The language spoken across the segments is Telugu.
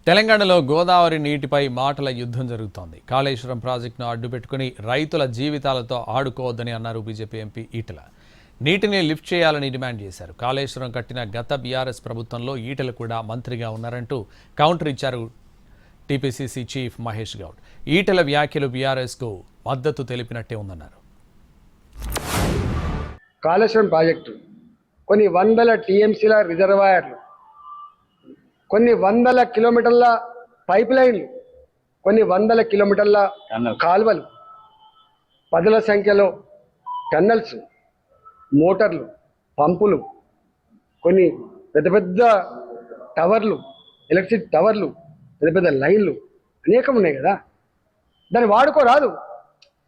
తెలంగాణలో గోదావరి నీటిపై మాటల యుద్ధం జరుగుతోంది. కాళేశ్వరం ప్రాజెక్టును అడ్డుపెట్టుకుని రైతుల జీవితాలతో ఆడుకోవద్దని అన్నారు బీజేపీ ఎంపీ ఈటెల. నీటిని లిఫ్ట్ చేయాలని డిమాండ్ చేశారు. కాళేశ్వరం కట్టిన గత బీఆర్ఎస్ ప్రభుత్వంలో ఈటెల కూడా మంత్రిగా ఉన్నారంటూ కౌంటర్ ఇచ్చారు టీపీసీసీ చీఫ్ మహేష్ గౌడ్. ఈటెల వ్యాఖ్యలు బీఆర్ఎస్కు మద్దతు తెలిపినట్టే ఉందన్నారు. కాళేశ్వరం ప్రాజెక్టు కొన్ని వందల టీఎంసీల రిజర్వాయర్లు, కొన్ని వందల కిలోమీటర్ల పైప్ లైన్లు, కొన్ని వందల కిలోమీటర్ల కాలువలు, పదుల సంఖ్యలో టన్నల్స్, మోటార్లు, పంపులు, కొన్ని పెద్ద పెద్ద టవర్లు, ఎలక్ట్రిసిటీ టవర్లు, పెద్ద పెద్ద లైన్లు అనేకం ఉన్నాయి కదా. దాన్ని వాడుకోరాదు,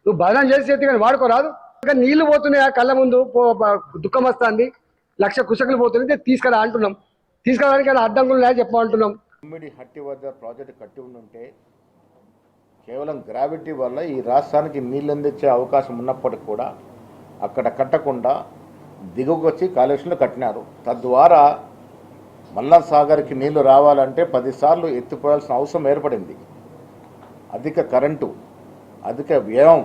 నువ్వు బదనం చేసి కానీ వాడుకోరాదు. ఇంకా నీళ్లు పోతున్నాయి ఆ కళ్ళ ముందు, దుఃఖం వస్తుంది, 1,00,000 కుషకులు పోతుంది, తీసుకురా అంటున్నాం. తీసుకురావడానికి అడ్డంకులు ఉన్నాయని చెప్పమంటున్నాం. ఉమ్మడి హట్టి వద్ద ప్రాజెక్టు కట్టి ఉంటే కేవలం గ్రావిటీ వల్ల ఈ రాష్ట్రానికి నీళ్ళు అందించే అవకాశం ఉన్నప్పటికీ కూడా అక్కడ కట్టకుండా దిగువకు వచ్చి కాళేశ్వరంలో కట్టినారు. తద్వారా మల్లా సాగర్కి నీళ్లు రావాలంటే 10 సార్లు ఎత్తిపోయాల్సిన అవసరం ఏర్పడింది. అధిక కరెంటు, అధిక వ్యయం,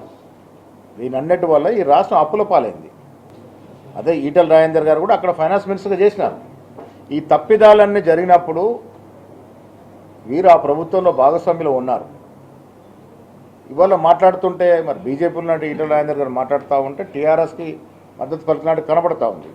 దీనన్నిటి వల్ల ఈ రాష్ట్రం అప్పుల పాలైంది. అదే ఈటెల రాజేందర్ గారు కూడా అక్కడ ఫైనాన్స్ మినిస్టర్గా చేసినారు. ఈ తప్పిదాలన్నీ జరిగినప్పుడు వీరు ఆ ప్రభుత్వంలో భాగస్వామ్యులు ఉన్నారు. ఇవాళ మాట్లాడుతుంటే మరి బీజేపీ ఉన్నట్టు ఈటెల రాజేందర్ గారు మాట్లాడుతూ ఉంటే టీఆర్ఎస్కి మద్దతు పలికినట్టు కనబడతా ఉంది.